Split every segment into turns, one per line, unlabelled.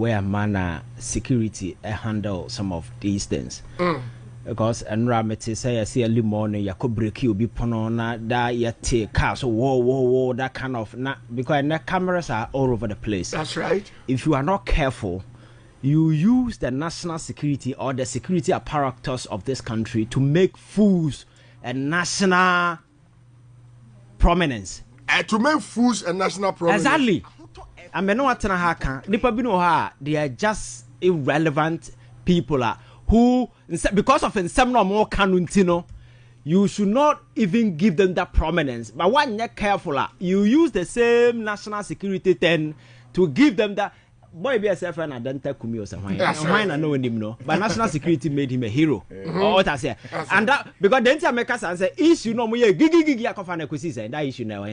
way a manner security handle some of these things. Because and Ramete say I see early morning you could break you be ponona that you take cars so whoa that kind of because the cameras are all over the place.
That's right.
If you are not careful, you use the national security or the security apparatus of this country to make fools and national prominence.
To make fools and national prominence.
Exactly. I mean, no what they are just irrelevant people who, because of some more canuntino, you should not even give them that prominence. But when you're careful, you use the same national security then to give them that. Boy, be a self and I don't tell Kumi or something. Mine I know him no, but national security made him a hero. Or what I say, and that because then I make us answer issue no more gigi akofana kusi say that issue now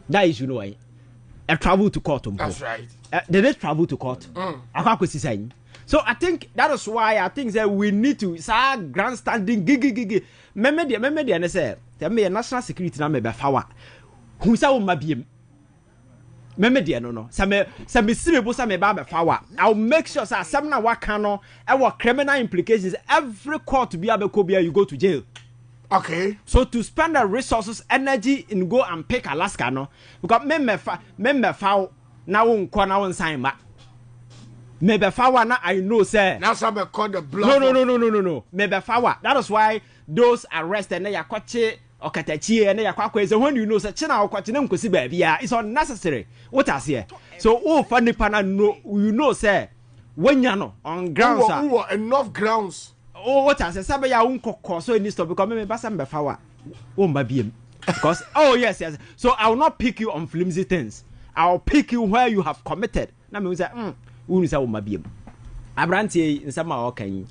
that issue no way. A travel to court.
That's right.
They did travel to court. Akwakusi saying. So I think that is why I think that we need to say grandstanding gigi. Remember and say tell me a national security na me be fawa. Who say we mabiem. Remember no. Some simple some be fawa. I'll make sure say some na wakano our criminal implications every court to be able you go to jail.
Okay. So
to spend the resources, energy in go and pick Alaska no because member foul now unko na one sign back. Maybe fawa na I know say.
Now some call the blood.
No. Maybe fawa. That is why those arrested na yakwache okatachi and yakwa so when you know say china okwache na nkosi ba bia it's unnecessary. What I say? So funny pana no you know say when you know on grounds
enough grounds.
What I say sabe ya unko so in this because me basa mbe fawa. Mba biem. Because yes. So I will not pick you on flimsy things. I'll pick you where you have committed. Na me say who is our mabiem. Abrantie in some okay.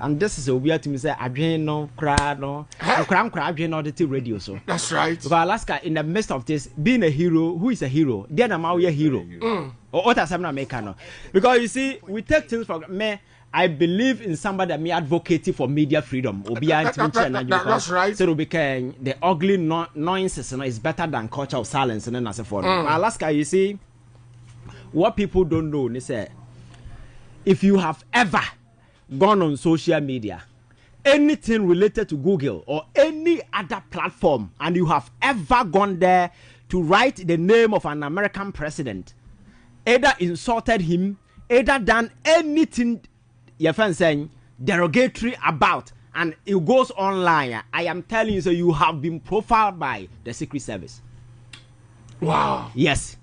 And this is a weird to me say adwen no kra no adwen no the radio so.
That's right.
But Alaska in the midst of this being a hero, who is a hero? Then am I a hero? Or what has happened make no? Because you see we take things for me. I believe in somebody that me advocating for media freedom.
That's right.
So because the ugly nonsense is better than culture of silence and then as a for Alaska, you see, what people don't know, they say, if you have ever gone on social media, anything related to Google or any other platform, and you have ever gone there to write the name of an American president, either insulted him, either done anything your friend saying derogatory about, and it goes online, I am telling you, so you have been profiled by the Secret Service.
Wow.
Yes.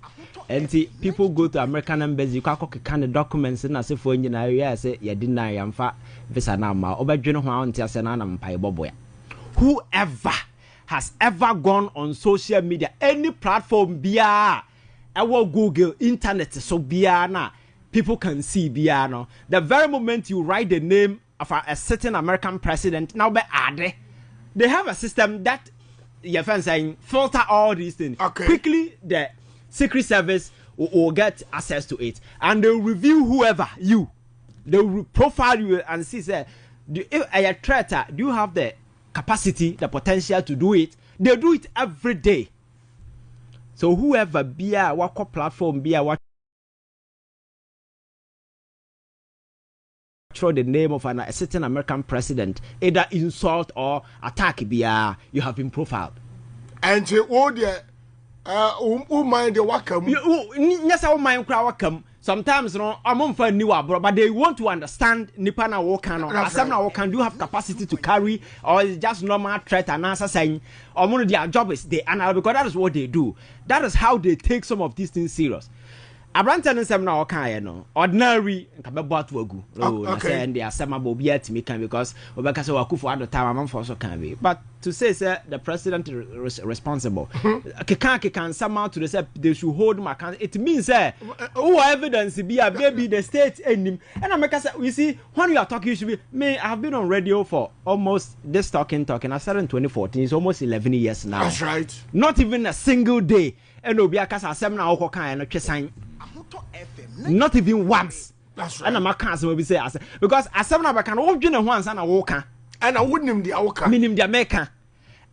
And see, people go to American embassy, you can kind of documents and I say for engineer, say you didn't know visa nama over whoever has ever gone on social media, any platform bia our Google internet so bia na people can see Biano. The very moment you write the name of a certain American president, now they have a system that your friends saying filter all these things.
Okay. Quickly,
the Secret Service will get access to it, and they'll review whoever you. They will profile you and see say, if a traitor, do you have the capacity, the potential to do it? They do it every day. So whoever be a what platform be a what. Throw the name of a certain American president, either insult or attack, you have been profiled.
And all the mind the welcome.
Yes, I mind welcome. Sometimes I'm on for new but they want to understand Nipana Wokano. Some now can do have capacity to carry, or it's just normal threat and answer saying, or one of their job is they analyze because that is what they do. That is how they take some of these things serious. Abranten and some now okay, no ordinary okay. And they are some about be at me can because Obaka so Akufo Addo time also can be. But to say sir, the president is responsible. Can somehow to say they should hold my account. It means who evidence be a baby the state and I make us you see when you are talking you should be me. I have been on radio for almost this talking. I started in 2014. It's almost 11 years now.
That's right.
Not even a single day. And Obiaka Sam now okay not even once.
That's right.
And I'm a cancer will be say because as some of can all dinner once and I walk and I wouldn't him the walker. Meaning the American.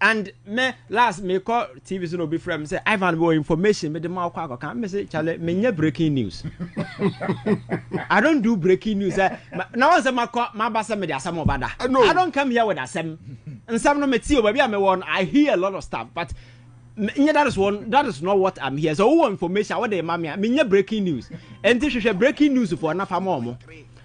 And me last me call TV so no be friend say Ivan more information me the mouth kwako can me say chale me nye breaking news. I don't do breaking news. Now say my basa me the asem obada. I don't come here with asem. And some no me tio baby am one I hear a lot of stuff but that is not what I'm here. So who information what the mammy me nye breaking news. And this is breaking news for na famomo.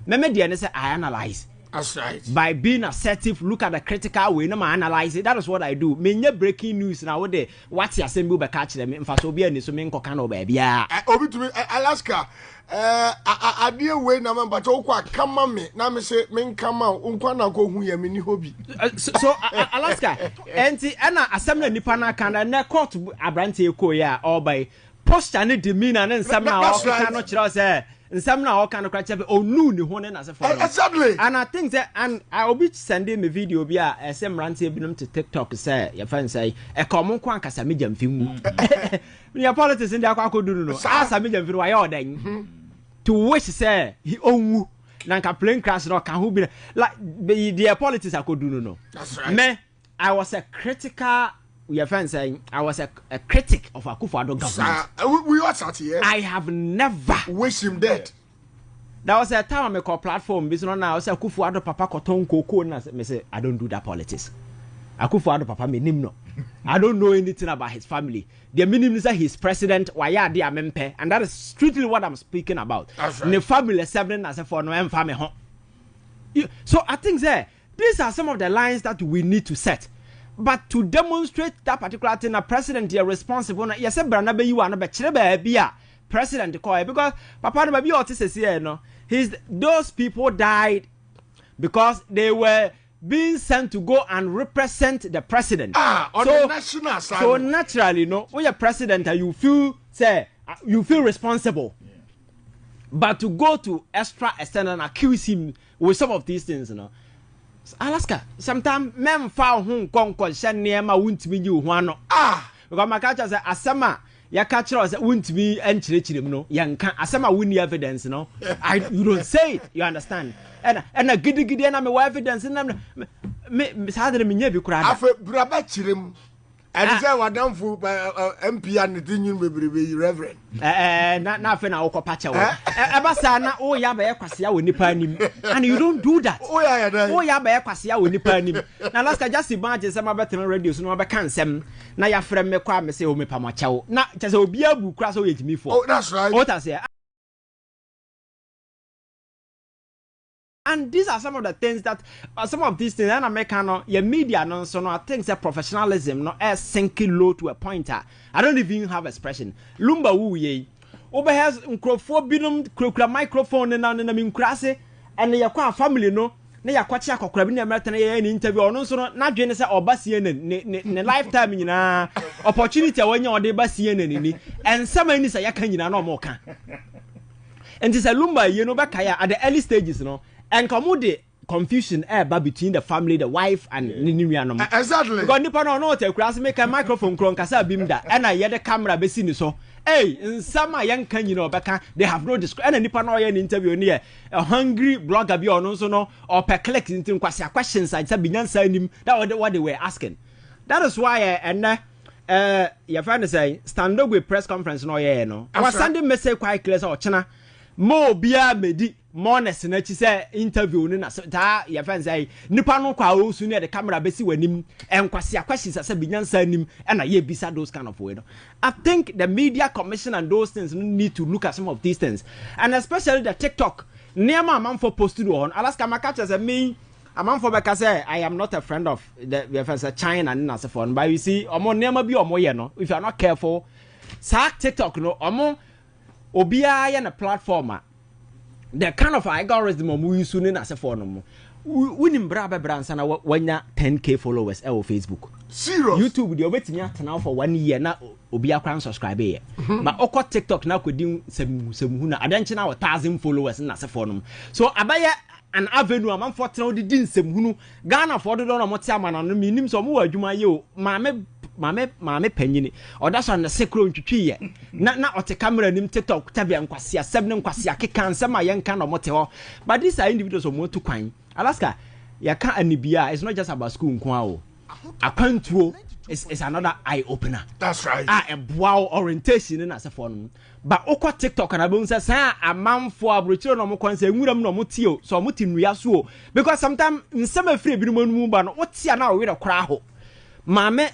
Me dey say I analyze.
That's right.
By being assertive, look at the critical way, no analyze it. That is what I do. Me breaking news now. What the what's your symbol? Be catch them. In fact, so be any so me kokano baby. Yeah.
Obi to me Alaska. I dear way na man, but okwa come on me. Na me say me come on. Unkwana go hu ye me ni hobby.
So Alaska. Enti ana assembly nipa na kanda na court abrante ko ya or by posture ne demeanor ne nsam na o kano kira say. Some now all kind of crutch oh no ni hone na se for
exactly
and I think that and I will be sending me video be a some rante binum to TikTok say your friend say e come kwa nkasa me Gyamfi mu your politics in the Akoto do no asa me Gyamfi why all then to wish say he owu na nka plane crash no can who be like the politics Akoto do no
that's right
me I was a critical your friend saying I was a critic of Akufo Addo government.
We all sat here.
I have never
wish him dead.
There was a time I call platform business now. I say Akufo Addo papa koton koko na me say I don't do that politics. Akufo Addo papa me nim no. I don't know anything about his family. The minimum say he's president. Why are they amempe? And that is strictly what I'm speaking about.
That's right.
The family seven as a for no family home. So I think these are some of the lines that we need to set. But to demonstrate that particular thing, a president is responsible. Yes, Brana be you are not be president call because Papa no be otis here no. Those people died because they were being sent to go and represent the president.
On the national side.
So naturally, when you're president, you feel responsible. Yeah. But to go to extra extent and accuse him with some of these things, Alaska, sometimes men found whom concussion near my Wontumi you one. Because my catcher said, Asama, ya catcher us won't be entry, no, young can Asama win the evidence, you don't say it, you understand. And a giddy and I'm a evidence and I'm Miss Hadley Minyabi cried. I feel Brabachirim. And say what done for MP and the union will be reverend. Not nothing. I'll call Pacha. Abasana, oh, Yaba Quasia with Nipanim. And you don't do that. Oh, Yaba Quasia with Nipanim. Now, let's just imagine some other thing radio, so no, I can't send. Now, your friend me quite say, oh, me Pamacho. Not just a beer who cross away to me for. Oh, that's right. What I say. And these are some of the things that some of these things and American your media no so no I think that professionalism no is sinking low to a point. I don't even have expression. Lumba wu ye. Oba has nkrofo binum kura microphone na na minkrase and your kwa family no na yakwachi akokora bi na American na interview ono so no na dwe ne se obasie ne lifetime nyina opportunity awanya ode basie ni and some any say yaka nyina na omo ka. And this Lumba ye no be kaya at the early stages no. And come the confusion between the family, the wife, and Niniano. Exactly. Because Nippon no te cross make a microphone cronkasa bimda, and I hear the camera be seen so. Hey, in some young can beka, they have no discretion. And Nippon no interview near a hungry blogger be on also no or per collect into questions I said Binyan sign him. That was what they were asking. That is why your friend is saying stand up with press conference no no. I was sending message quite clear or China. Mo bia medi monest na chi say interview ni na ta your friend say nipa no kwa Owusu ne the camera be si wanim enkwase questions say binyansa nim and ye bisa those kind of way no. I think the media commission and those things need to look at some of these things and especially the TikTok nema man for posted on Alaska Makacha say me amam for beka say I am not a friend of the friend China and na say for but you see omo nema bi omo ye no if you are not careful sa TikTok no omo Obia ya na platform the kind of algorithm we use na se for no winim bra bransa na wanya 10k followers on Facebook serious YouTube dey obetimi atena for 1 year na obia kwan subscribe ye but okọ TikTok na kodin semu na adanche na 1000 followers na se for no so abaya an avenue am for tena odin semu Ghana for do no mote amana no minim so mo wa adwuma ye o maame panyini or that's on the secret ntwitwi ye na ote camera nim TikTok tabia nkwase asem ne nkwase akeka ansem ayenka no mote ho but these are individuals of motu kwan Alaska ya ka anibia it's not just about school nko o akwantuo it's another eye opener.
That's right.
A wow orientation in as a phone. But oko TikTok and abun says a man for a return no mo kwanse nwuram no motio so motim wiaso because sometimes nsem free bi no mu ba no wotia na we kra ho mame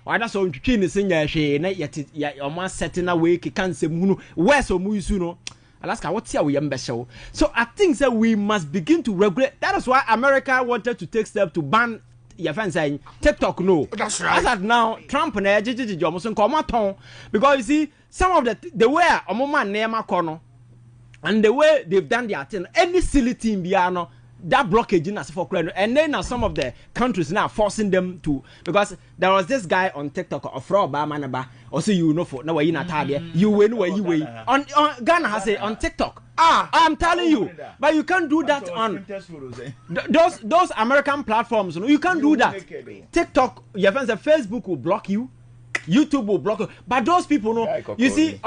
wada so ntwitwi ne senya hwe na yet omo setting away kika nsem hunu where so mu isu no Alaska wotia we yembesho. So I think that we must begin to regulate. That is why America wanted to take steps to ban your friend saying TikTok no.
That's right.
As at now Trump na ejiji almost come ton because you see some of the way omoma nema kono and the way they've done their thing any silly thing biano that blockage in as for and then now some of the countries now forcing them to because there was this guy on TikTok of Obama also you know for now you win where you win on Ghana has it on TikTok. I'm telling you, but you can't do that on those American platforms. You can't do that. TikTok, your friends, Facebook will block you. YouTube will block you. But those people know. You see,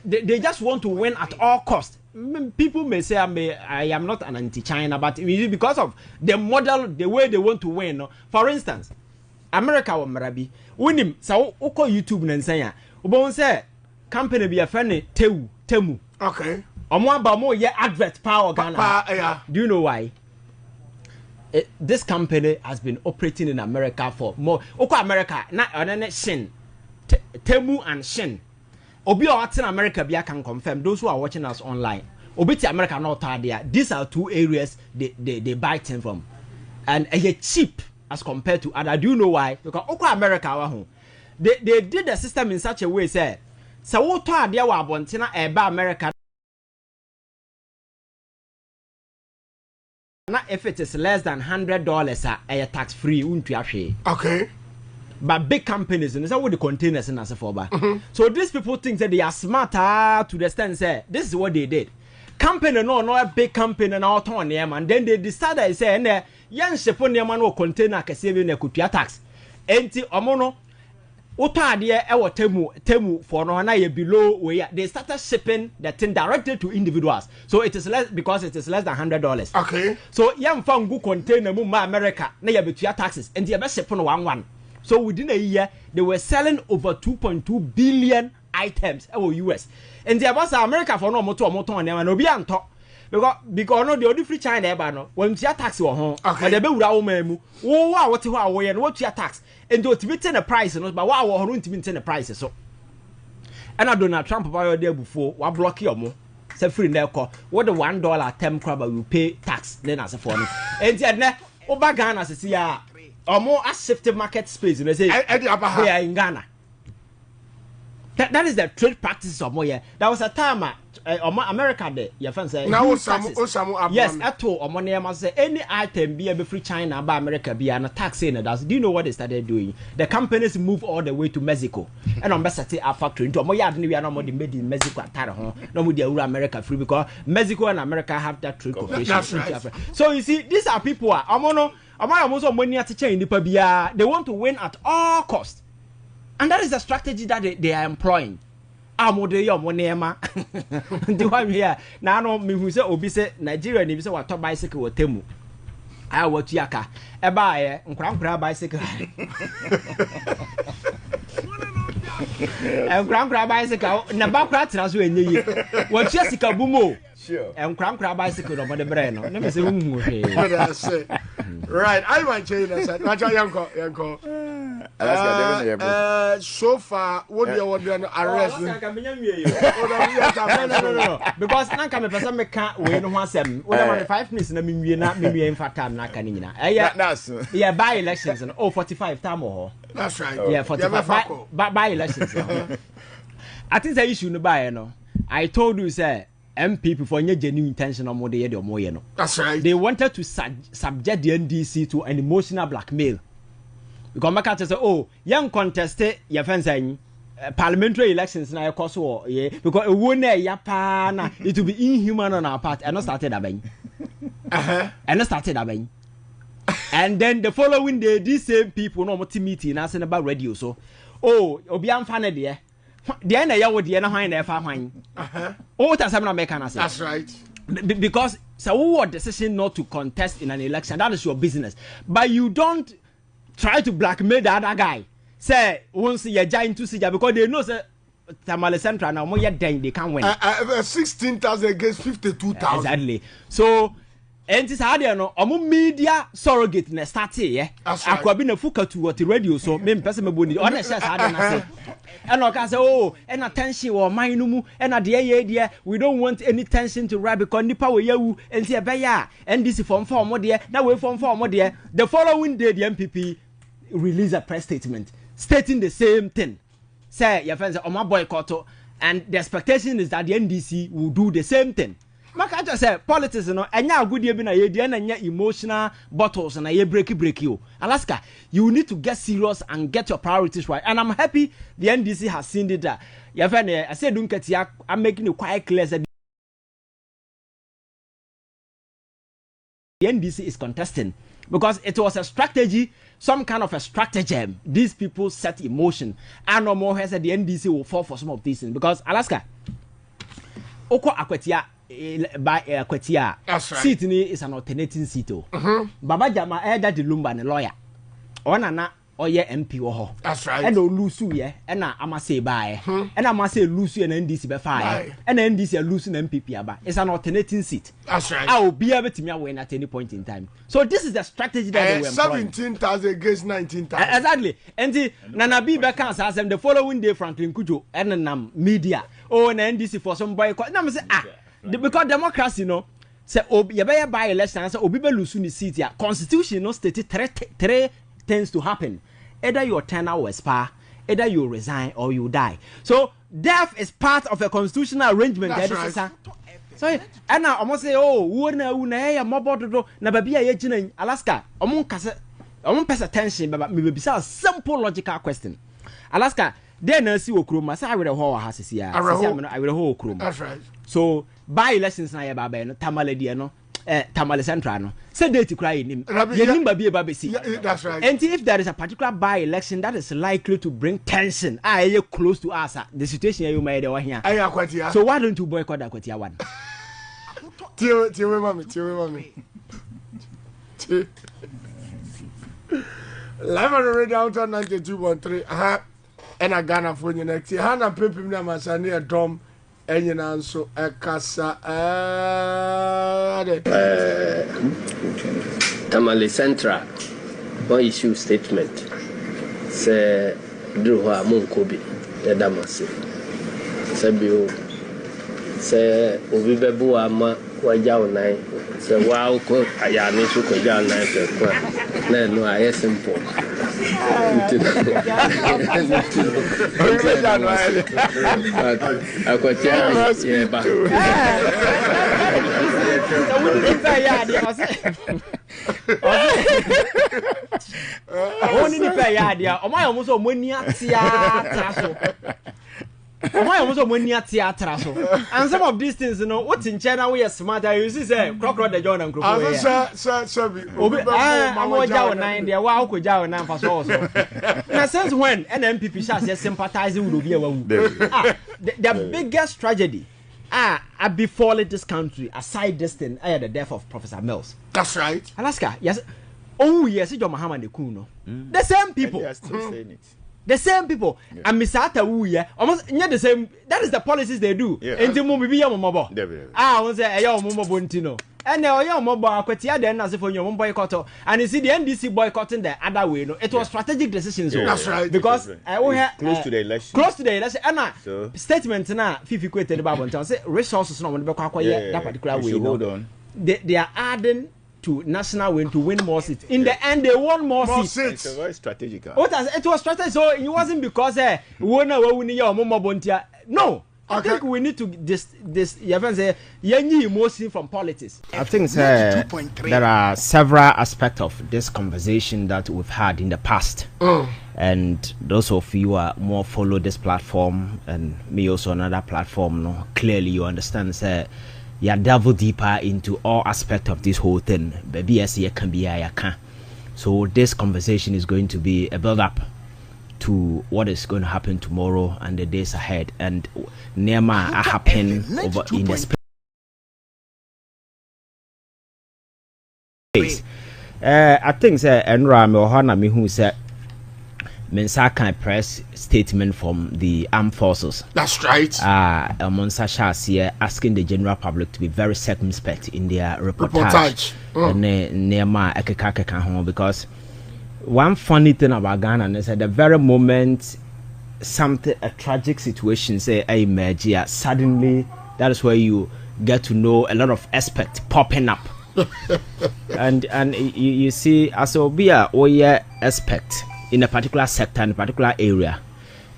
they just want to win at all costs. People may say I am not an anti-China, but because of the model, the way they want to win. For instance, America or Marabi, winning so oko YouTube nensanya. Ubon say company be a friend Temu.
Okay.
Advert power Ghana. Do you know why? This company has been operating in America for more. Oko America na Shin Temu and Shin. Obi in America can confirm those who are watching us online. Obi America not there. These are two areas they buy things from, and cheap as compared to other. Do you know why? Because Oko America they did the system in such a way say so what there were bontina eba America. Now, if it is less than $100, a tax free,
okay.
But big companies, and that's what the containers and as a for. So these people think that they are smarter to the extent say this is what they did. Company no a big company and all turn them, and then they decided say and young shipon no container can save you a tax. Enti omono Otadie ewo temu for no na ye below where they started shipping the thing directly to individuals. So it is less because it is less than $100.
Okay.
So yam fangu container mu America na ye betua taxes and ye be ship no 1. So within a year they were selling over 2.2 billion items ewo US. And the boss America for no moto na no bi anto. Because no the only free China eba no when tia tax wo ho but they be wura wo mamu wo wa wote ho awo ye no what tia tax and to be the price no but wa wo ho no ntimi the price so and Donald Trump ba yo there before wa block your mo say free na ko what the $1 term crab will pay tax then as for no and na oba Ghana se ya omo a shift market space no say here in Ghana that is the trade practices of more. There was a time America there, your friend say
now
yes, Ato or money must say any item be a free China by America be an tax in it. Do you know what they started doing? The companies move all the way to Mexico and on best a factory into we are not more made in Mexico at Taraho, no with the America free because Mexico and America have that trade cooperation. Right. So you see, these are people Amono also money at change they want to win at all costs. And that is the strategy that they are employing. Amode yo monema. The one here. Now no me who say obi say Nigeria ni bi say wato bicycle wo temu. I watu yaka. Eba ye nkran bicycle. Nkran bicycle na ba kra tena so enye yi. Watu sika bumo. Sure. Nkran bicycle no de bre no. Na me say hu hwe.
Right, I want to say yanko. So far, what you want to arrest?
No. Because now come a person me can't wait no one 7. What 5 minutes na me in fact time na kanina. Yeah, by elections and 45 time or.
That's right.
Yeah, 45 by elections. I think the issue no buy no. I told you say MP for any genuine intention on what they had or more.
That's right.
They wanted to subject the NDC to an emotional blackmail. Because my cat say, oh, young contested your friends saying parliamentary elections now, of course, yeah, because it won't it will be inhuman on our part. And not started a bang. And not started a bang. And then the following day, these same people no more meeting asking about radio. So, oh, Obian fan there. The end of the year, oh, that's
That's right.
Because so what decision not to contest in an election, that is your business. But you don't try to blackmail the other guy. say once you giant to see because they know say Tamale Central now more then they can win.
16,000 against 52,000.
Exactly. So and this idea no media surrogate na start here. Akwabi na fuka to the radio so me person me boni on share sada na say. And I say oh and attention or mind mu and at the we don't want any tension to rap because nipa we yawu and say beya and this form more there that way form more there. The following day the MPP release a press statement stating the same thing. Say your friends on my boycott and the expectation is that the NDC will do the same thing. Maka just say politics no enya agudie bi na ye die na nya emotional bottles na ye break you. Alaska, you need to get serious and get your priorities right. And I'm happy the NDC has seen it that. Your friend I said don't get here, I'm making it quite clear that the NDC is contesting because it was a strategy, some kind of a stratagem. These people set emotion. And no more has said the NDC will fall for some of these things because Alaska Oko Akwetia by Akwetia seat ni is an alternating seat. Baba Jama Eda de Lumba and lawyer. Onana oye MP wo.
That's right.
And Owusu ye and amase buy. And amase Owusu and NDC be fire. And NDC Owusu and MPP aba. It's an alternating seat.
That's right.
I will be able to win at any point in time. So this is the strategy that they were employing.
17,000 against 19,000.
Exactly. And the Nanabi Bekan says the following day Franklin Kujo and Nam media. Oh, and NDC for some boycott. Now say because democracy say you better buy election say obi be lose ni seat ya. Constitution no stated three things to happen. Either your tenure will expire, either you resign or you die. So death is part of a constitutional arrangement.
That's right.
So and now almost say oh una ya mobodo na baby ya gina Alaska omun pay attention but me be a simple logical question. Alaska then na si okroma say awere ho ha sisia awere ho okroma.
That's right.
So by elections na ya baba no tamale die no Tamale Central no say date cry nim yenim ba bia ba si.
That's right.
And if there is a particular by election that is likely to bring tension you close to us the situation you made over here. So why don't you boycott Akwetia one?
Tiwe mami. Live on the radio out on 92.3 and a Ghana for you next year. Hana Pipim na masani a dom enyina nso ekasa
Tamale Central one issue statement say do ho amonkobi edamase say bio say obi bebu ama waja onan say wa ko aya ni so ko ja nan se kwa na no aye simple
Only the pay idea. Oh my almost monia theatre. And some of these things, what's in China we are smarter. You see, say crocodile the John and crocodile. In a sense, when an MPP shall sympathizing with the biggest tragedy befallen this country, aside this thing, the death of Professor Mills.
That's right.
Alaska, yes. Oh, yes, it's Mahamadu Kuno. The same people.
They are still saying it.
The same people. And Mr. Atta almost not the same. That is the policies they do. And the movie be a mobo. I was a young mobo. And now young mobo Akwetia then as if on your boycott. And you see the NDC boycotting the other way. It was strategic decisions.
That's right.
Because
close to the election.
Close to the election. And statement now, Fifi quoted about one say resources no one that particular way.
Hold on.
They are adding to national win to win more seats. In the end, they won more seats.
It's a very strategic.
It was strategic. So it wasn't because no. I think we need to emotion from politics. I think there are several aspects of this conversation that we've had in the past. And those of you who are more follow this platform and me also another platform, clearly you understand you delve deeper into all aspects of this whole thing. Baby, as you can be, I can. So this conversation is going to be a build-up to what is going to happen tomorrow and the days ahead, and Nema happen over in the space. I think Enra Mohana me who said Mensaka press statement from the armed forces.
That's right.
Monsa Shasia asking the general public to be very circumspect in their reportage. Because one funny thing about Ghana is at the very moment a tragic situation say emerge, suddenly that is where you get to know a lot of experts popping up. and you see, as a be a expert in a particular sector, in a particular area,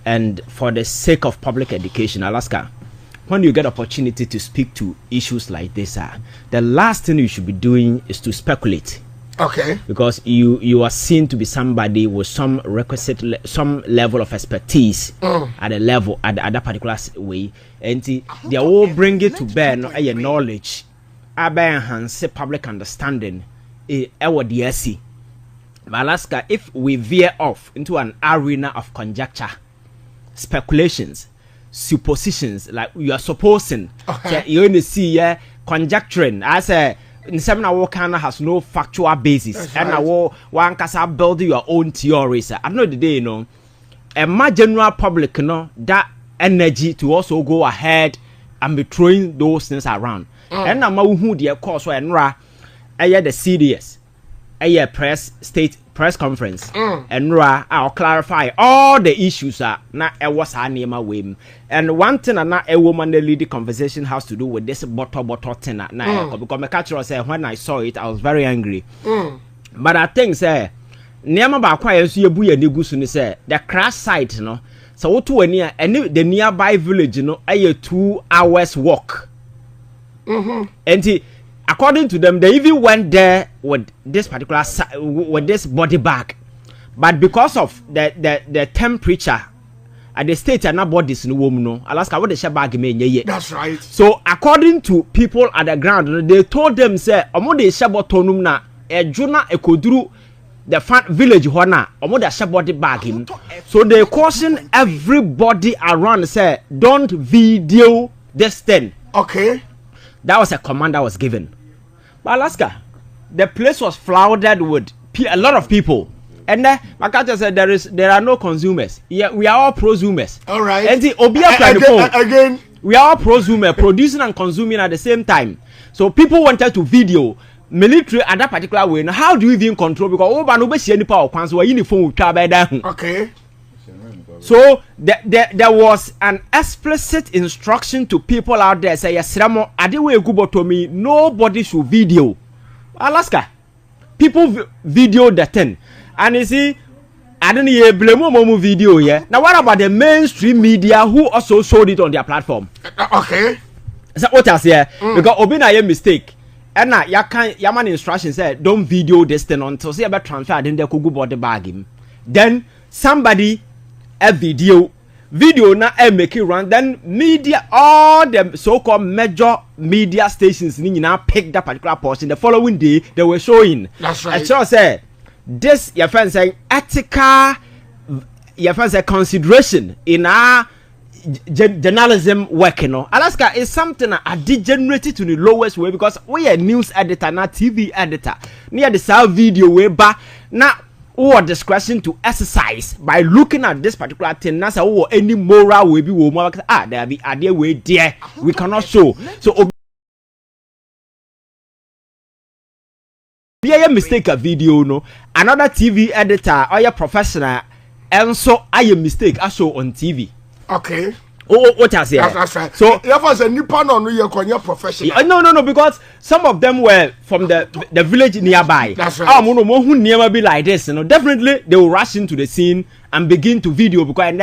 and for the sake of public education, Alaska, when you get opportunity to speak to issues like this, the last thing you should be doing is to speculate.
Okay. Because
you are seen to be somebody with some requisite, some level of expertise at a level at that particular way, and they all bring it to bear your knowledge, enhance public understanding. Alaska, if we veer off into an arena of conjecture, speculations, suppositions, like you are supposing, you only see conjecturing. I say, in some Wakana has no factual basis, and one can build your own theories. I know the day, you know, and my general public, you know, that energy to also go ahead and be throwing those things around. And I'm who the course and the serious. A press conference and I'll clarify all the issues not was her name away. And one thing not a woman lead the conversation has to do with this bottle thing now because my catcher said when I saw it I was very angry. But I think say near about quiet you buy a say the crash site, you know. So to near the nearby village, you know, a 2 hours walk. And according to them, they even went there with this particular with this body bag, but because of the temperature at the state and not bodies in the woman, no, Alaska what the share bag me.
That's right.
So according to people at the ground, they told them say, "Omo de share botonum na ejuna ekoduru the village hona omo de share body bag him." So they caution everybody around say, "Don't video this thing."
Okay.
That was a command that was given. But Alaska, the place was flooded with a lot of people. And Makata said there are no consumers. Yeah, we are all prosumers.
All right.
And the again, we are all prosumer, producing and consuming at the same time. So people wanted to video military at that particular way. Now, how do you even control? Because nobody any power plants were uniform.
Okay.
So there was an explicit instruction to people out there say yes, nobody should video. Alaska, people video the thing, and you see, I don't know blame video here. Now what about the mainstream media who also showed it on their platform?
Okay.
So what else here? Because Obina a mistake. And now Yaman instruction said don't video this thing until see about transfer. Then they could go body bag him. Then somebody. A video now make it run. Then media, all the so-called major media stations now picked that particular portion. The following day they were showing.
That's right.
So say this your friend saying ethical, your friend say consideration in our journalism work. You know, Alaska is something I degenerated to the lowest way because we are news editor, not TV editor. Near the South video way back now. Or discretion to exercise by looking at this particular thing. That's any moral will be there be idea way there we cannot show. So be a mistake a video no another TV editor or your professional and so I a mistake I show on TV.
Okay.
Oh, what I say?
That's right.
So
if was a new panel, no, you're professional.
No, because some of them were from the village nearby.
That's right.
Who never be like this, you know. Definitely, they will rush into the scene and begin to video because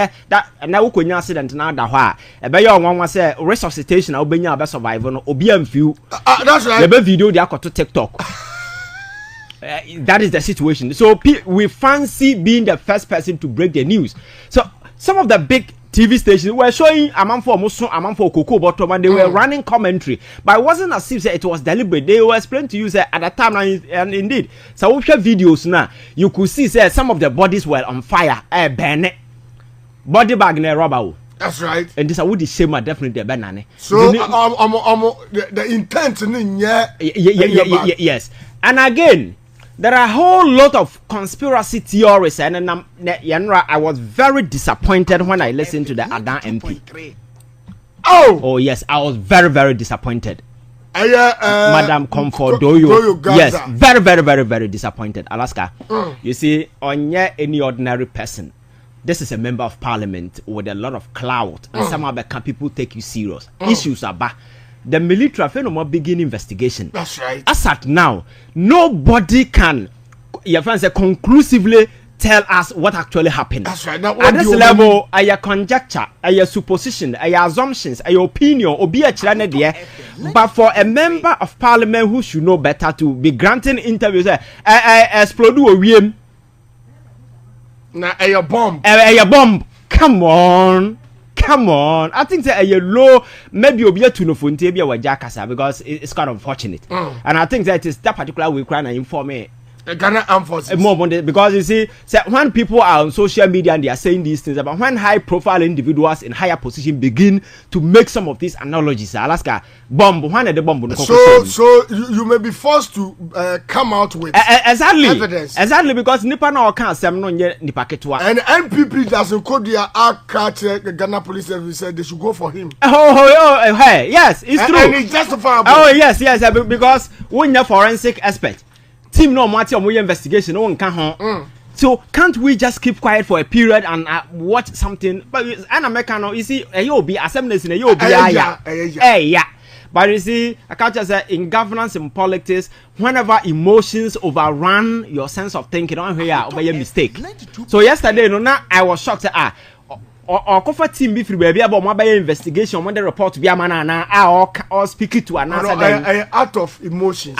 now we can accident now that about your one was a resuscitation. I'll be your best survivor. No, obiam few.
That's right.
The video they are to TikTok. That is the situation. So we fancy being the first person to break the news. So some of the big TV stations were showing for Cocoa Bottom and they were running commentary, but it wasn't as if it was deliberate. They were explaining to you at the time, and indeed, so we share videos now. You could see some of the bodies were on fire. Burn body bag near rubber.
That's right.
And this I would shame definitely banana.
So the intent in
yes. And again, there are a whole lot of conspiracy theories, and I was very disappointed when I listened to the Adan MP. Oh yes, I was very, very disappointed. Madam Comfort Doyo. Yes, very, very, very, very disappointed. Alaska, you see, on any ordinary person, this is a member of parliament with a lot of clout, and some other people take you serious. Issues are back. The military phenomenon begin investigation.
That's right.
As at now, nobody can, your friends say, conclusively tell us what actually happened.
That's right. Now,
at this level, a conjecture, a supposition, a assumptions, a opinion, or be a challenge there. But for a member of parliament who should know better to be granting interviews, explode or we
now a bomb.
A bomb. Come on. I think that a low maybe you'll be a tune of Funtebia or Jakasa because it's kind of unfortunate. And I think that is that particular week when I inform me.
Ghana Armed Forces.
Because you see, when people are on social media and they are saying these things about when high profile individuals in higher position begin to make some of these analogies, Alaska bomb, when the bomb.
So you may be forced to come out with evidence.
Exactly, because Nipa no can sem no nye Nipa ketwa.
And NPP doesn't call their catch Ghana Police Service said they should go for him.
Hey, yes, it's true.
And it's justifiable.
Oh yes, because when you're forensic expert. Team no matter on investigation, no one can. So can't we just keep quiet for a period and watch something? But an American, you see, you'll be assemblies in a you'll be yeah. But you see, I can't just say in governance and politics, whenever emotions overrun your sense of thinking, over your mistake. So yesterday, I was shocked. Or cover team be free baby about mobile investigation when the report be a man or speak to an answer
out of emotion.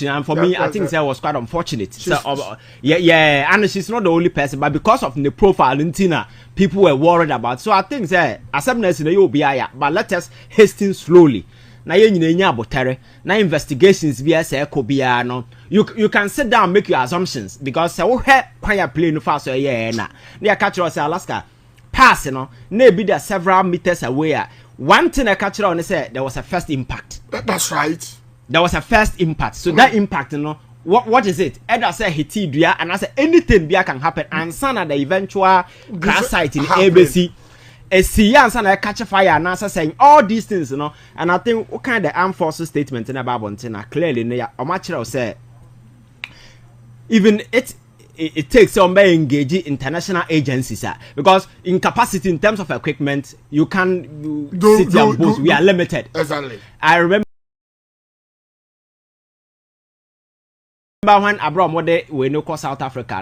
And for me, I think that was quite unfortunate. So yeah, and she's not the only person, but because of the profile in Tina, people were worried about. So I think that acceptance in the UBI, but let us hasten slowly. Now now investigations be as no. You can sit down and make your assumptions because why play no fast na catch us Alaska. Pass, maybe there several meters away. One thing I catch on is there was a first impact.
That's right.
There was a first impact. So that impact, what is it? Either say hiti dua and I say anything can happen. And son of the eventual crash site in ABC. A sea and son catch a fire and answer saying all these things, And I think what kind of armed forces statement in about Bontina clearly or much say even it takes some engaging international agencies because in capacity in terms of equipment you can sit and boast. We are limited.
Exactly.
I remember when abroad we no call South Africa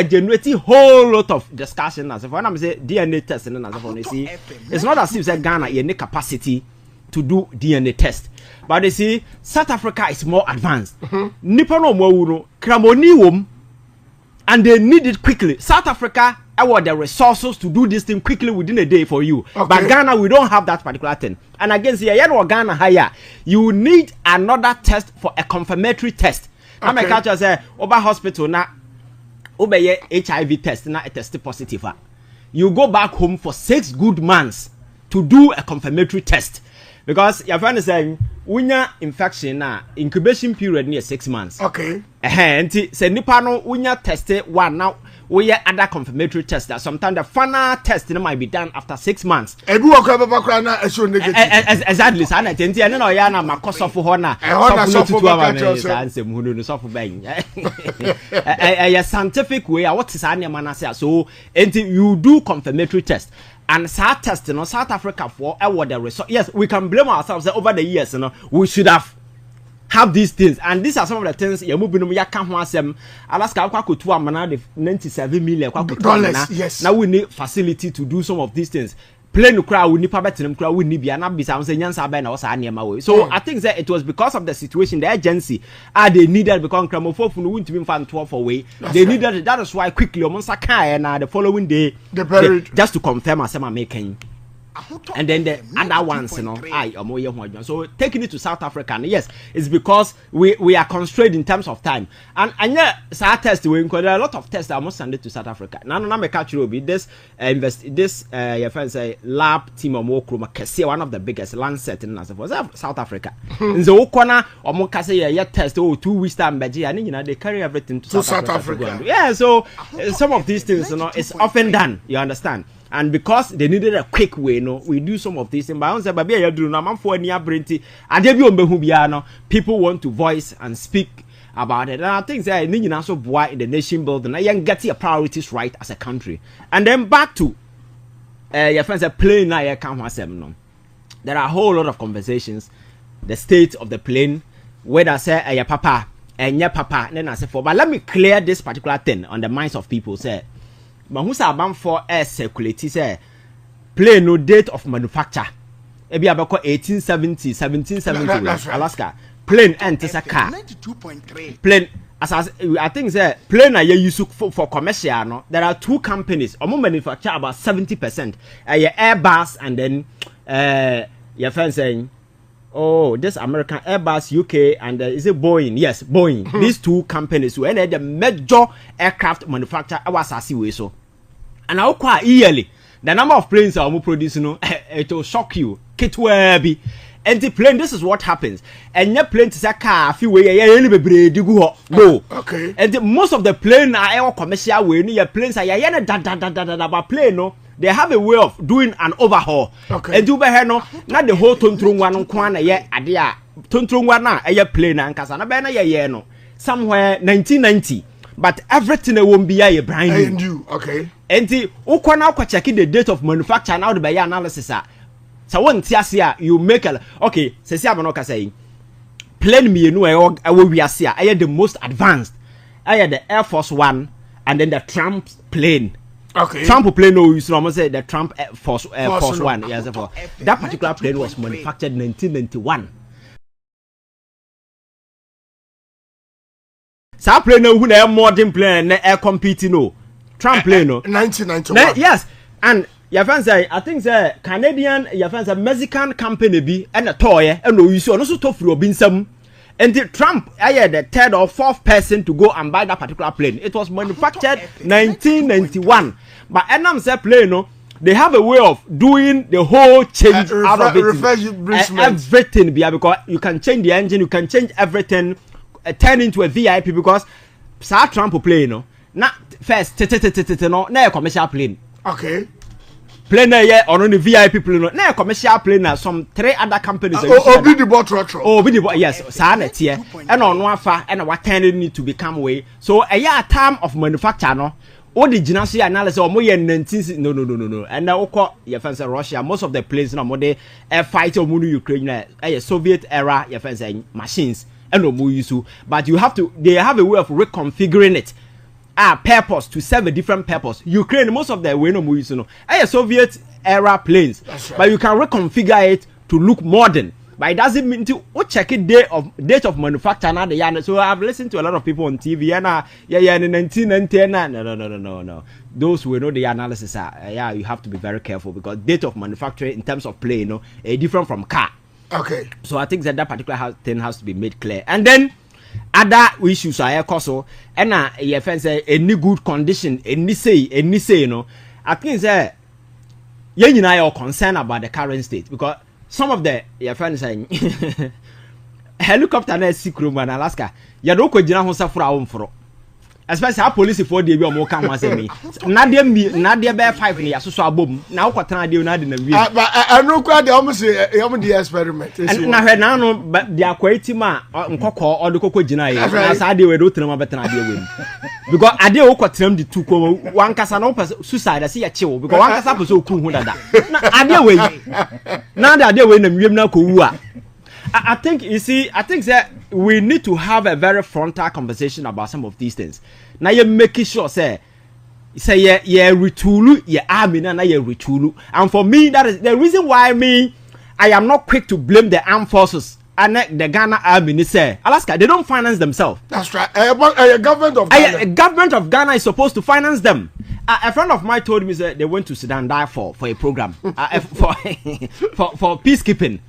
generating whole lot of discussion as if when I'm say DNA test and as if see it's not as if say Ghana you need capacity to do DNA test. But you see South Africa is more advanced. Nipa no more kramoni wom. And they need it quickly. South Africa, I want the resources to do this thing quickly within a day for you. Okay. But Ghana, we don't have that particular thing. And again, see, Ghana higher, you need another test for a confirmatory test. Okay. I'm a catcher say, Oba hospital na, Oba HIV test na a test positive. You go back home for 6 good months to do a confirmatory test. Because your friend is saying, when your infection incubation period near 6 months.
Okay.
And say nipa no when you test one now we other confirmatory test that sometimes the final test might be done after 6 months.
Ebu okwa na show negative.
Exactly. So na tenti ene no ya na makosofo ho na.
So
sofo ben. Scientific way what is anya man say so you do confirmatory test. And South test, South Africa for the result. Yes, we can blame ourselves over the years, we should have these things. And these are some of the things you move in ya can't want them. Alaska Kwaku to amana $97 million.
Yes.
Now we need facility to do some of these things. Plain crowd we need them crowd we need be and be some say nyansa by na was way. So I think that it was because of the situation, the agency they needed because cramofo no wouldn't be fan 12 away. They needed that is why quickly almost and the following day
the just
to confirm as I'm making. and then the other ones, so taking it to South Africa, and yes, it's because we are constrained in terms of time, and yeah, so test there are a lot of tests that I must send it to South Africa. Now me catch you be this your friends say lab team of Mokroma, one of the biggest Lancet in South Africa. In the Okona or Mokase test 2 weeks time, and they carry everything to South Africa. Yeah, so some of these things, it's often done. You understand? And because they needed a quick way, we do some of these things. People want to voice and speak about it. And I think that in the nation building, you get your priorities right as a country. And then back to your friends are playing now. There are a whole lot of conversations. The state of the plane, whether say your papa and your papa, then I say for. But let me clear this particular thing on the minds of people. Say. But who's about for air circulate say plane no date of manufacture. Ebi abako 1870, 1770 Alaska. Plane enters a car. 92.3. Plane as I think say plane are used for commercial. No, there are 2 companies. Omo manufacture about 70%. Airbus and then your friend saying, oh, this American Airbus UK and is it Boeing? Yes, Boeing. These 2 companies who are the major aircraft manufacturer was way so. And now quite yearly, the number of planes are producing, it will shock you. Kitwebi. And the plane, this is what happens. And your plane is a car, few way, no.
Okay.
And most of the plane are commercial way. Your planes are plane, no. They have a way of doing an overhaul.
Okay.
And do better no, not the whole Tontrum one kwana ye adia. Tontrum one na a plane and Casana Bena ye no. Somewhere 1990. But everything won't be a brand
new. Okay.
And the ukwana kwa check the date of manufacture now the by analysis. So one tiasia you make a okay, Sesia Banoka saying plane me no I will be asia. I had the most advanced. I had the Air Force One and then the Trump plane.
Okay.
Trump plane no use no say the Trump Force One. Yes, for that particular plane was manufactured in 1991. Sa plane no who na modern plane na air competing no. Trump plane no
1991.
Yes, and your friends say I think say Canadian your friends a Mexican company be and a toy and no use no so to free obinsam. And the Trump, I had the 3rd or 4th person to go and buy that particular plane. It was manufactured 1991. But Enam said plane, no, they have a way of doing the whole change out of it. Everything, because you can change the engine, you can change everything, turn into a VIP because Sir Trump plane, no, not first, no, not a commercial plane.
Okay.
Plane or only VIP plane, no commercial plane. Some 3 other companies.
Be the bottle. Oh,
be the yes, Sanet here, and on one far and what tended need to become way. So a year time of manufacture, no, all the genesis analysis or more 19. No. And now, your friends in Russia, most of the planes no more they fight or move Ukraine, a Soviet era, your friends saying machines and no more use. But you have to, they have a way of reconfiguring it. Purpose to serve a different purpose. Ukraine, most of the way no more use no. Soviet era planes, right. But you can reconfigure it to look modern. But it doesn't mean to check it date of manufacture now the year. So I've listened to a lot of people on TV and in 1990 no. Those who know the analysis are you have to be very careful because date of manufacture in terms of plane no different from car.
Okay.
So I think that particular thing has to be made clear. And then other issues are also and your friends say any good condition any say no. I think that you and I are concerned about the current state because some of the your friends saying helicopter na secret man Alaska ya do ko gina ho safura wo mforo especially our police for dey be o mo kan ho asemi na de be 5 ne yasoso abom na wo kwatana de na de na wi
anu kwa de o mo say e mo dey experiment
na hwe na no de akwati ma nkokọ o de kokọ gina ye na sa de we do tena ma betena de we because ade wo kwatram de tu ko wan kasa na wo suicide say ya chewo because wan kasa po so ku hu dada na ade we na ade we na wiem na ko wu a I think you see I think that we need to have a very frontal conversation about some of these things. Now you're making sure say yeah retulu yeah army na yeah retulu and for me that is the reason why I am not quick to blame the armed forces and the Ghana army say Alaska they don't finance themselves.
That's right. A government of Ghana.
A government of Ghana is supposed to finance them. A friend of mine told me that they went to Sudan die for a program for peacekeeping.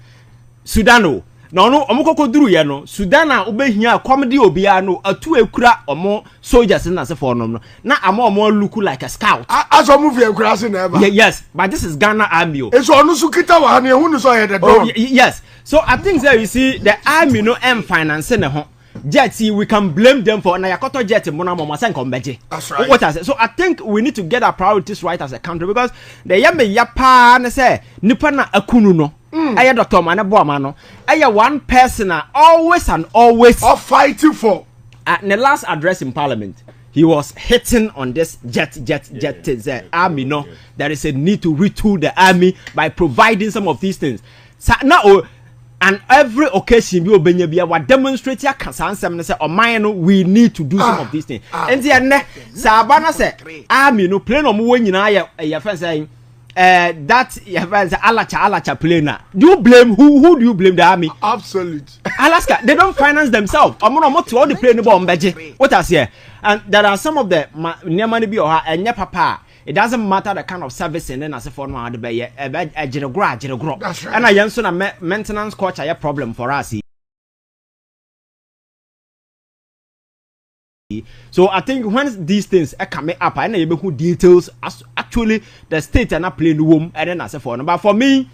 Sudano. No, omukoko duru ye no. Sudan a obehia comedy obia no atu ekura omo soldiers na se for no. Na omo look like a scout.
As a movie ekura se na eba.
Yes, but this is Ghana Army.
Eso onu su kita wa na ehunu so ye the don.
Yes. So I think that you see the army no finance ne ho. Jet, we can blame them for na Akoto jet mona mama sen kombeje.
That's right.
What I say. So I think we need to get our priorities right as a country because the yame yapa na say nipa na akunu no. Aya Dr. Manabo no. Aya one person always and always
of fighting for.
In the last address in Parliament, he was hitting on this jet army. No, there is a need to retool the army by providing some of these things. So now. And every occasion we demonstrate here say we need to do some of these things. And the Sabana say army no plane no when you friend saying that your friend say alacha plane. Do you blame who do you blame the army?
Absolute.
Alaska, they don't finance themselves. I'm not to all the plane bomb budget. What I say? And there are some of the near money be or and papa. It doesn't matter the kind of service and then as a form of the bay a grow.
That's right.
And I answer a maintenance coach a problem for us. So I think when these things are coming up, I know who details as actually the state and not playing the womb and then as a form. But for me,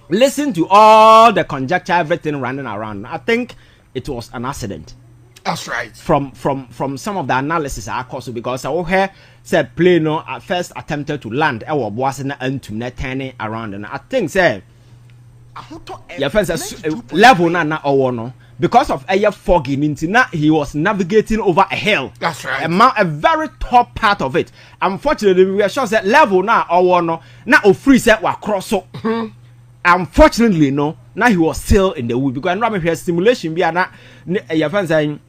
listen to all the conjecture, everything running around. I think it was an accident.
That's right.
From some of the analysis I caused because I heard said plane no at first attempted to land. I was and to net turning around and I think say your first level na or no because of air foggy he was navigating over a hill.
That's right.
A very top part of it. Unfortunately, we are sure that level na or no na o free set wa cross so. Unfortunately, no. Now he was still in the wood because I remember stimulation be na your friend saying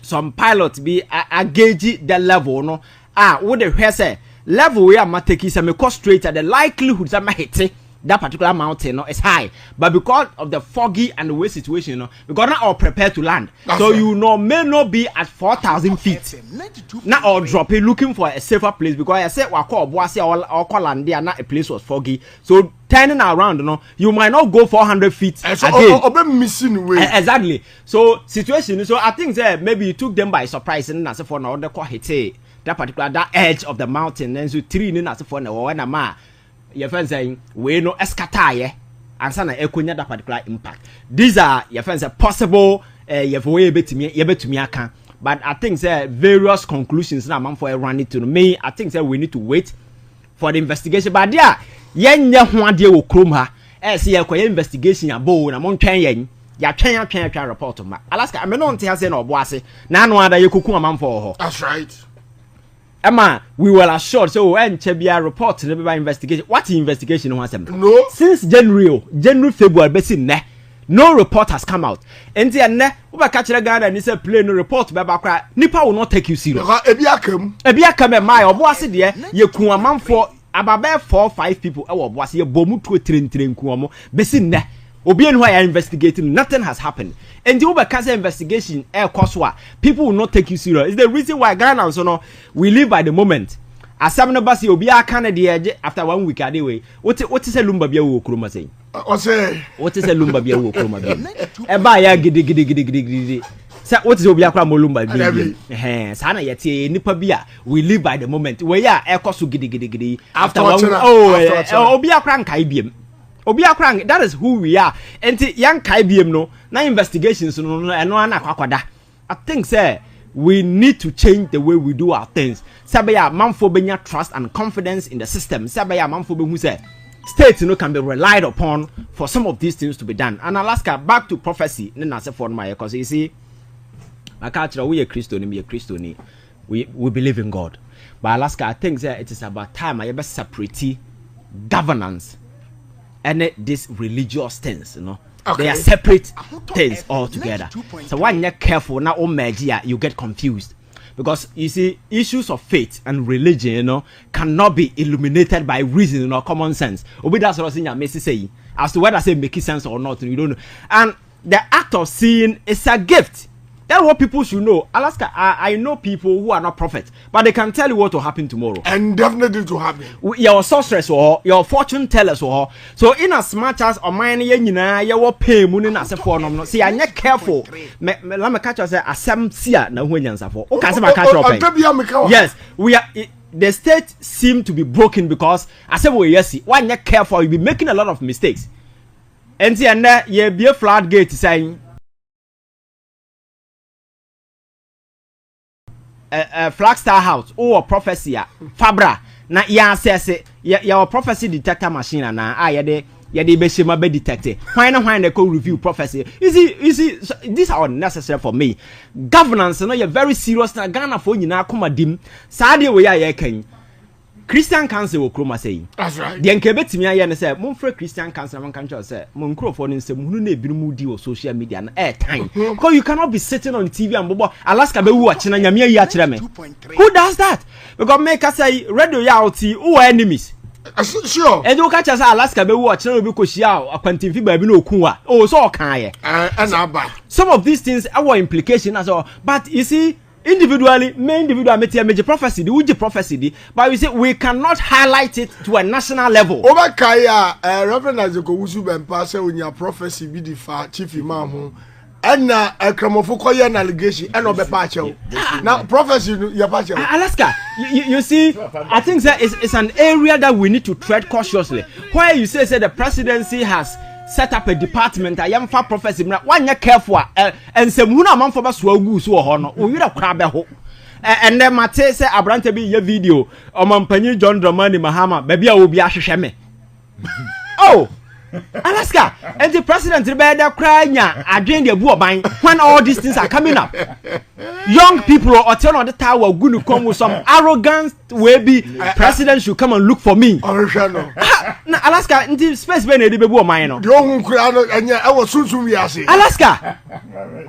some pilots be a gauge the level no what the hair say level where I'm taking some cost straight at the likelihood that my hit that particular mountain no is high but because of the foggy and the way situation no because not all prepared to land. That's so right. You know may not be at 4,000 feet now or drop it looking for a safer place because I said wa call boise or call land there not a place was foggy so turning around you know you might not go 400 feet
so
again
missing way.
Exactly so situation so I think that maybe it took them by surprise and as for now the call hit that particular that edge of the mountain and so three in as for now when ama your friends saying we no escataye and sana ekonya that particular impact. These are your friends possible betumi aka but I think say various conclusions na man for run it to me. I think say we need to wait for the investigation but there yenye ho ade wo krom ha say yekoye investigation abo na mon twen yen ya twen report ma Alaska I me no nte say na obo ase na anu ada yekoku amam for ho.
That's right.
Emma, we were assured so when Chebia report to the investigation. What investigation was them?
No.
Since January, February, basically, no report has come out. And then we catch the guy and he said play no report by Nipa will not take you serious. Ebiakem my or was it there? You kuamam for about 4 or 5 people. I was here bomu to a train kuamo. Besine. Obian why are investigating, nothing has happened. And the Ubakaza investigation, air Koswa, people will not take you serious. It's the reason why Ghana so no, we live by the moment. As some of us, Obia Kennedy after 1 week anyway. What is a lumba bia wo kroma say? What is a lumba bia wo kroma bia? Eba ya gidi. Say what is Obia kra mo lumba bia? Sana yeti nipa bia. We live by the moment. We ya air kosu gidi. After 1 week. Obia kra nkai biem. Obi akrang, that is who we are. And young KBM no, na investigations no and no anakwada. I think say we need to change the way we do our things. Sabaya manfo benya trust and confidence in the system. Sabaya manfo be who say states can be relied upon for some of these things to be done. And Alaska back to prophecy. Nena say for my because you see, I can't we a Christian, we believe in God. But Alaska, I think that it is about time I ever separate governance and this religious things, you know. Okay. They are separate things altogether. So when you're careful, now you get confused. Because you see, issues of faith and religion, you know, cannot be illuminated by reason or common sense. Obi that's what I may say. As to whether I say make sense or not, you don't know. And the act of seeing is a gift. That's what people should know. Alaska, I know people who are not prophets, but they can tell you what will happen tomorrow.
And definitely to happen.
Your sorceress or your fortune tellers or so in as much as on mine you will pay moon as a form. See, I'm not careful. Let me catch us a Sam Sia no when you for. Yes, we are. The state seem to be broken because I said, well, yes, why not careful? You'll be making a lot of mistakes. And see, and there you be a floodgate saying. Flagstar House or prophecy Fabra na ya says your prophecy detector machine na ya de beshima be detected when they go review prophecy is these are unnecessary for me. Governance no you very serious na Ghana for nyina komadim saade we ya kan Christian Council Okroma saying.
That's right.
The Enkebetimi aye say monfre Christian Council man kan say mon crofo no nsem hunu na ebiru mu di o social media na time because you cannot be sitting on TV and bobo Alaska be wu achina nyame ayi achire me. Who does that? Because make us say radio yauti who are enemies.
Sure.
And you catch us Alaska be wu achina obi koshia akwantimfi ba bi na okunwa. Oh so kan ye. Some of these things our implication as well, but you see individually, major prophecy, the prophecy, but we say we cannot highlight it to a national level.
Over Kaya, Reverend Owusu Bempase when your prophecy be the chief imam, and a cramofokoya allegation, and of the now prophecy, your patcher.
Alaska, you see, I think that it's an area that we need to tread cautiously. Where you say the presidency has set up a department I am for prophecy one year careful and some who man for us will go so honor or you crab ho and then Mate say Abrante be your video or Mampanyi John Dramani Mahama baby I will be asheme. Oh Alaska and the president be there crying I drain the buo ban when all these things are coming up. Young people or turn on the tower going to come with some arrogance way be president should come and look for me. Alaska in space be the buo mine no. Alaska.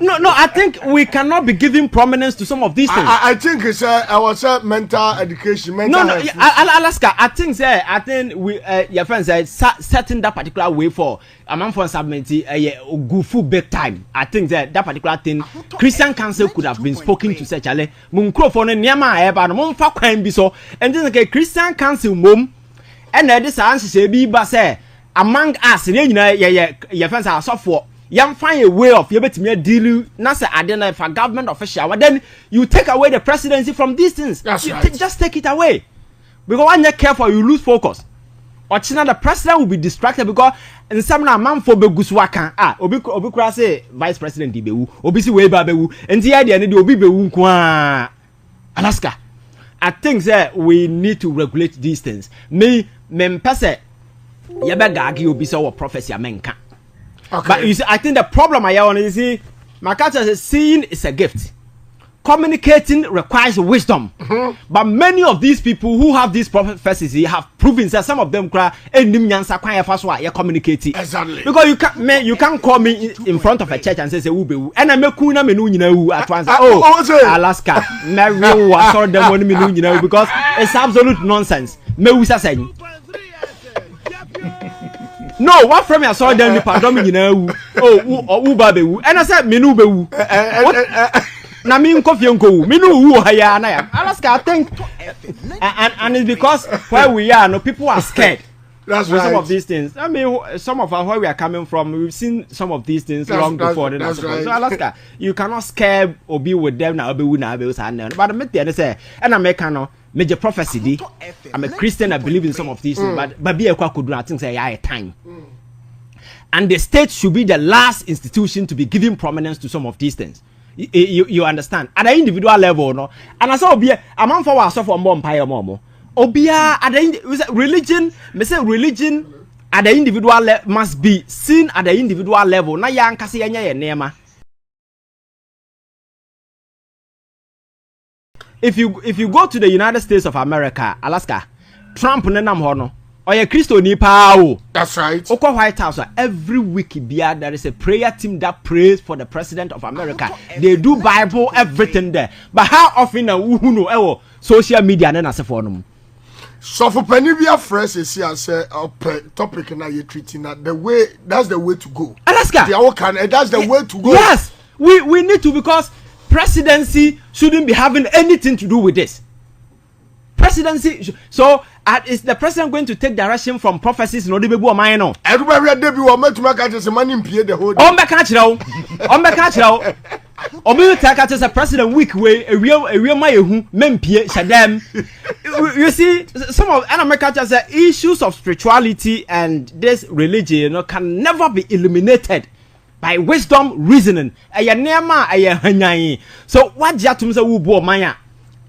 No, I think we cannot be giving prominence to some of these things.
I think it's our mental education, mental
health. Alaska, I think we your friends said setting that particular way for a man for submit gufu big time. I think that particular thing Christian Council could have been spoken to such a munko for niama eba no mon fa kwan bi so and then Christian Council mom and this answer say bi say among us your friends are software you find a way of you betimi deal na say adena if a government official then you take away the presidency from these things.
That's right.
Just take it away because when you careful you lose focus. Ochina the president will be distracted because in some na man for beguswaka obi kura say vice president bewu obi si we ba bewu enti idea ne de obi bewu nko Alaska. I think that we need to regulate these things. Me mpese ye be gagi obi say what prophecy amenka. Okay. But you see, I think the problem I want is see my culture says seeing is a gift. Communicating requires wisdom. But many of these people who have these prophecies have proven that some of them cry communicating.
Exactly.
Because you can't call me in front of a church and say and I make kuna menu at once. Alaska, Mary was them because it's absolute nonsense. No, what from I saw them pardon me and I said menu bewu. Na me coffee unko me no who haya na ya Alaska I think and it's because where we are no people are scared.
That's right.
Some of these things I mean some of where we are coming from we've seen some of these things long before then right. So Alaska you cannot scare or be with them now be but me there say and America no major prophecy I'm a Christian I believe in some of these things but be a Kwaku Annan I think say a time and the state should be the last institution to be giving prominence to some of these things. You understand at the individual level no and I saw obia a man for us for more empire more obia at the religion me say religion at the individual must be seen at the individual level na ya nkase yanya ye nema. If you go to the United States of America Alaska Trump nenam ho no oye Christo ni pa o.
That's right.
Oko White House every week there is a prayer team that prays for the president of America. They do Bible everything there. But how often who know social media na se for no.
So for Penibia fresh is here say topic na you treating that the way that's the way to go.
Alaska.
That's the way to go.
Yes. We need to because presidency shouldn't be having anything to do with this. Presidency. So is the president going to take direction from prophecies? No, the man no.
Everybody read Debbie or met to make a man in Pierre the whole.
On back catch now. Obi take as a president week way a real my who men Pierre Shadam. You see, some of America say issues of spirituality and this religion, you know, can never be eliminated by wisdom reasoning. So what Jatum say who bo maya?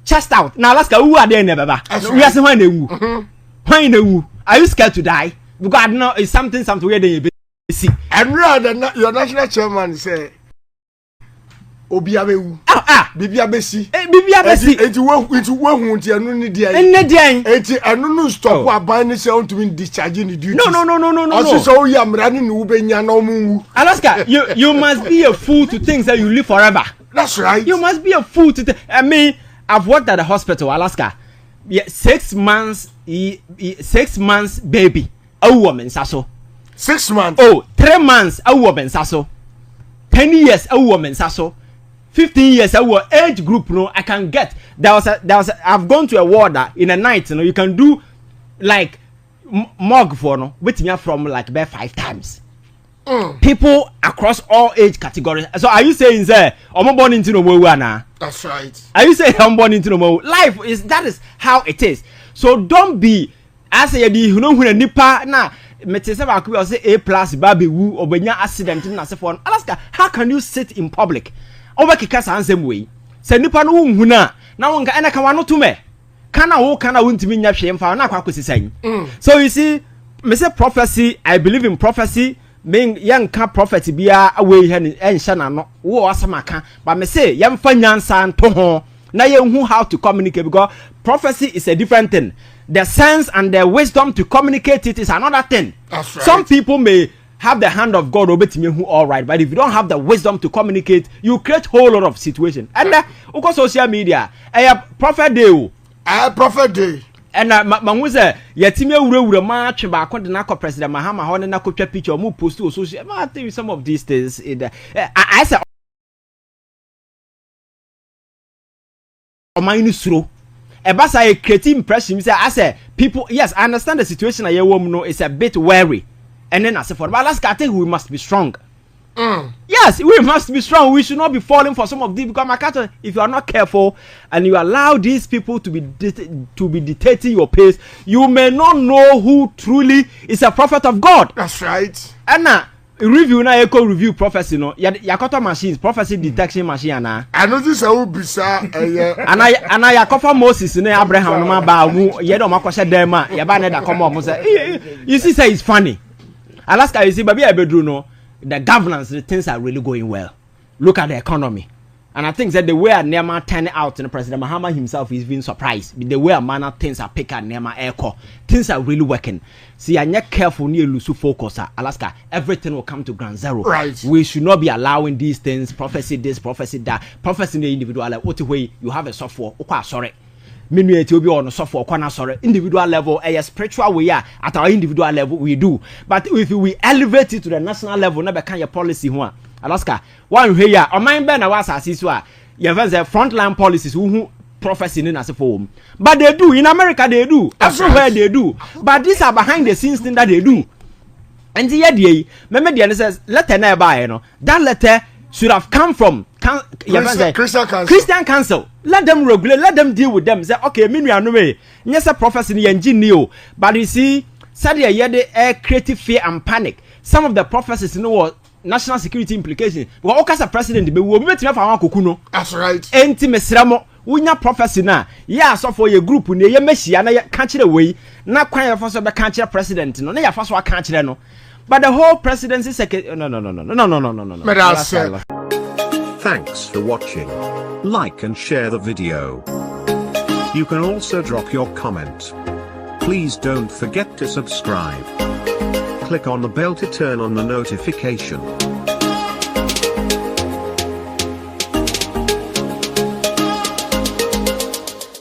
Chest out. Now let's go. Who are they never? We are someone who. Why no? Are you scared to die? Because I know it's something where they see.
And rather your national chairman say Obiabewu. Bibi abesi.
Bibi abesi.
Enti wo hu nti anu ni dia. Enti anu no stop aban ni say on to discharge ni duty.
No.
Also so you amra ni wo benya na omunwu.
Alaska, you must be a fool to think that you live forever.
That's right.
You must be a fool to I mean, I've worked at the hospital, Alaska. Yeah, 6 months, 6 months baby. A woman, Sasso.
6 months.
Oh, 3 months, a woman, Sasso. 10 years, a woman, Sasso. 15 years, a age group. No, I can get. I've gone to a ward in a night. You know, you can do like mug for no, with me from like about 5 times. People across all age categories. So are you saying say I'm born into no na?
That's right.
Are you saying I'm born into no life that is how it is. So don't be as a you know when nipa na metese ba ko say A+ baby wu obenya accident na se for Alaska. How can you sit in public? Obekika sansem way. Say nipa no hu na wonka ena ka wano to me. Kana wo kana wontimi nya hwe mfa na akwa kosisan. So you see me say prophecy, I believe in prophecy. Being young can prophet be away and shana no wo asamaka but me say yam fa nyansa nto ho na ye hu how to communicate because prophecy is a different thing. The sense and the wisdom to communicate it is another thing.
That's right.
Some people may have the hand of God obetime who all right, but if you don't have the wisdom to communicate, you create whole lot of situation. And social media prophet day
prophet day.
And my say yetime wura ma atwe ba ko de na ko president Mahama ho ne na ko twa picture mu post o social. I think some of these things I say oman suro e ba say create impression say I say people yes I understand the situation aye wo mu no is a bit wary and then I say for but last I think we must be strong. Yes, we must be strong. We should not be falling for some of these because if you are not careful and you allow these people to be dictating your pace, you may not know who truly is a prophet of God.
That's right.
And now review na echo review prophecy no yakoto machines prophecy detection machine na.
I know this will be sir.
Ana yakofa Moses na Abraham no ma ba mu ye do makose dem a ye ba na da come on say you see say it's funny. Alaska you see baby ebedru no. The governance, the things are really going well. Look at the economy. And I think that the way Nema turn out, and President Mahama himself is being surprised. The way manner things are picking Nema Echo. Things are really working. See, I'm not careful near Lusu focus. Alaska, everything will come to ground zero.
Right.
We should not be allowing these things, prophecy this, prophecy that, prophecy in the individual. Like, what way you have a software, sorry. Meanwhile, it will be on a software corner, sorry, individual level, a spiritual way at our individual level we do. But if we elevate it to the national level, never can your policy one. Alaska, one here, on my banner was as is why you have a frontline policies who prophecy in as a form. But they do in America, they do everywhere they do. But these are behind the scenes thing that they do. And the idea, remember the says letter nearby, you know, that letter should have come from Christian Council. Let them regulate, let them deal with them. Say, okay, me no way. Yes, a prophecy in engineer. But you see, sadly, they creative fear and panic. Some of the prophecies, you know what, national security implications. Well, okay, as a president, we will meet for our kukuno.
That's right.
Enti mesramo, unya prophecy na. Yeah, so for your group, ne ye meshi na ye catch the way. Na kwan ya first be catch the president. No, na ya first wa catch the no. But the whole presidency secretary, no.
Thanks for watching. Like and share the video. You can also drop your comment. Please don't forget to subscribe. Click on the bell to turn on the notification.